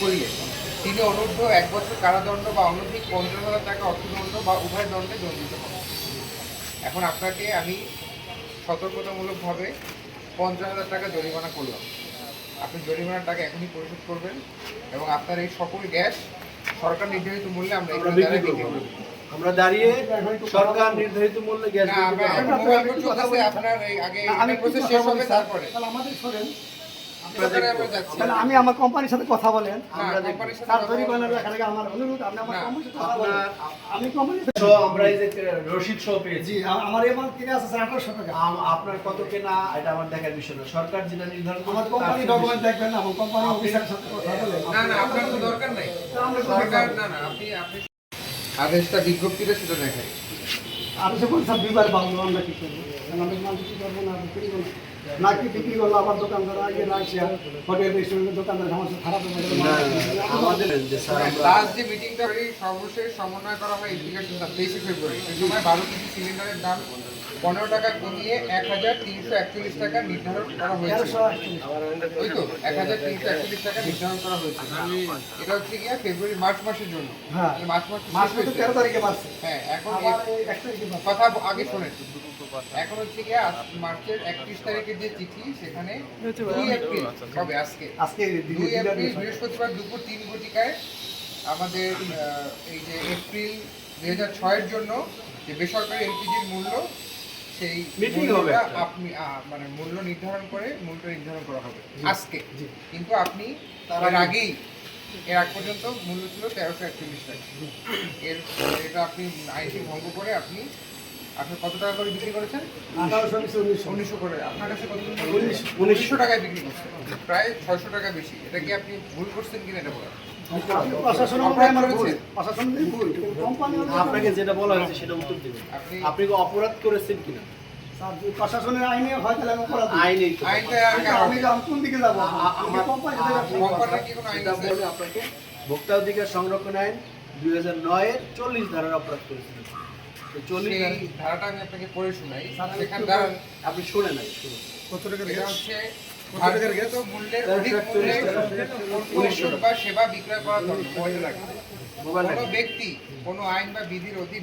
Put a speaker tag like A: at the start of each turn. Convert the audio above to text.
A: করলে তিনি অনূর্ধ্ব 1 বছর কারাদণ্ড বা অনধিক 50,000 টাকা অর্থদণ্ড বা উভয় দণ্ডে দণ্ডিত হন। এখন আপনাকে আমি সতর্কতামূলকভাবে 50,000 টাকা জরিমানা করলাম। আপনি জরিমানার টাকা এখনই পরিশোধ করবেন এবং আপনার এই সকল গ্যাস সরকার নির্ধারিত মূল্যে আমরা এগুলো দ্বারা বিক্রি করব।
B: আমরা দাঁড়িয়ে সরকার নির্ধারিত মূল্যে গ্যাস
A: না, মোবাইল ফোন চলতেছে, আপনার এই আগে আমি প্রসেস শেষ হবে তারপরে
C: আমাদের শোনেন,
A: সরকারে আমরা যাচ্ছি।
C: তাহলে আমি আমার কোম্পানির সাথে কথা বলেন।
A: আমরা কোম্পানির সাথে
C: তার
A: কথা
C: জরিমানার
A: বলবো।
C: টাকা আমার অনুরোধ, আপনি আমার
A: না,
C: কোম্পানির সাথে কথা বলেন। আমি কোম্পানির
B: আমরা এই যে রসিদ সহ পেয়েছি।
C: জি, আমার এবার কিনে আছে 1800 টাকা।
B: আপনার কত কেনা এটা আমার দেখার বিষয় না, সরকার যেটা নির্ধারণ করে
C: আমার কোম্পানি ডকুমেন্ট দেখবেন না, আমার কোম্পানি অফিসারের সাথে কথা বলেন।
A: না না, আপনার তো দরকার নাই। সরকার না না, আপনি আদেশটা বিজ্ঞপ্তিটা সেটা দেখাই।
C: আমি সে বলছি দুইবার বাংলো, আমরা কি করবো? কারণ আমি মাল বিক্রি করবো না, বিক্রি করবো না। না কি বিক্রি করলো আবার দোকানদার আগে রাখছে, হোটেল রেস্টুরেন্টের দোকানদার আমার সাথে খারাপ হয়ে গেল।
B: আমাদের যে স্যার
A: লাস্ট যে মিটিংটা সর্বশেষ সমন্বয় করা হয় ইন্ডিকেশন 23 ফেব্রুয়ারি, সেই সময় 12 কেজি সিলিন্ডারের দাম 15 টাকা কমিয়ে 1341 টাকা নির্ধারণ করা হয়েছে। ওই তো 1341 টাকা নির্ধারণ করা হয়েছে। এটা হচ্ছে গিয়া ফেব্রুয়ারি মার্চ মাসের জন্য।
C: হ্যাঁ।
A: মার্চ মাস
C: মাস মধ্যে 13 তারিখে বাড়ছে।
A: হ্যাঁ, এখন
C: আবার 1 তারিখে বাড়ছে।
A: কথা আগে শোনেন। এখন হচ্ছে গিয়া মার্চের 31 তারিখের যে চিঠি, সেখানে 2 এপ্রিল হবে আজকে।
C: আজকে
A: 2 এপ্রিল বৃহস্পতিবার দুপুর 3 ঘটিকায় আমাদের এই যে এপ্রিল 2006 এর জন্য যে বেসরকারি এলপিজির মূল্য, সেই
B: Meeting হবে
A: মূল্যটা
B: একটা।
A: আপনি মানে মূল্য নির্ধারণ করে মূল্য নির্ধারণ করা হবে আজকে।
C: জি।
A: কিন্তু আপনি এর আগেই, এর আগ পর্যন্ত মূল্য ছিল 1341 টাকা। এটা আপনি আইনটি ভঙ্গ করে আপনি কত টাকা করে বিক্রি করেছেন?
C: 1800
A: 1900 করে। আপনার কাছে কত?
B: 1900
A: টাকায় বিক্রি করছেন, প্রায় 600 টাকা বেশি। এটা কি আপনি ভুল করছেন কিনা এটা বলেন?
C: প্রশাসন
A: অপরাধ
C: আমার
A: করেছে?
C: ভুল, প্রশাসনের ভুল, কোম্পানি
B: আপনাকে যেটা বলা হয়েছে সেটা উত্তর দেবেন। আপনি কি অপরাধ করেছেন কিনা?
C: প্রশাসনের আইনে হয় তাহলে আমি অপরাধ।
B: আইনেই তো।
A: আইনটা
C: আমি কোন দিকে যাবো? আমার কোম্পানি
A: কোম্পানির কি কোনো আইন
B: যেটা
A: আছে?
B: বলে আপনাকে ভোক্তা অধিকার সংরক্ষণ আইন 2009 এর 40 ধারার অপরাধ করেছিলেন। তো 40
A: সেই
B: ধারা
A: ধারাটা আমি আপনাকে পড়ে শোনাই।
C: স্যার,
A: সেখানে
C: একটু
A: দাঁড়ান।
B: আপনি শুনে নাই, শুনুন।
C: কত টাকার
A: এটা
C: গ্যাস?
A: হচ্ছে ধার্যকৃত মূল্যের অধিক মূল্যে পণ্য বা সেবা বিক্রয় করা দণ্ড। মনে রাখবেন।
B: মোবাইল
A: কোনো ব্যক্তি কোনো আইন বা বিধির অধীন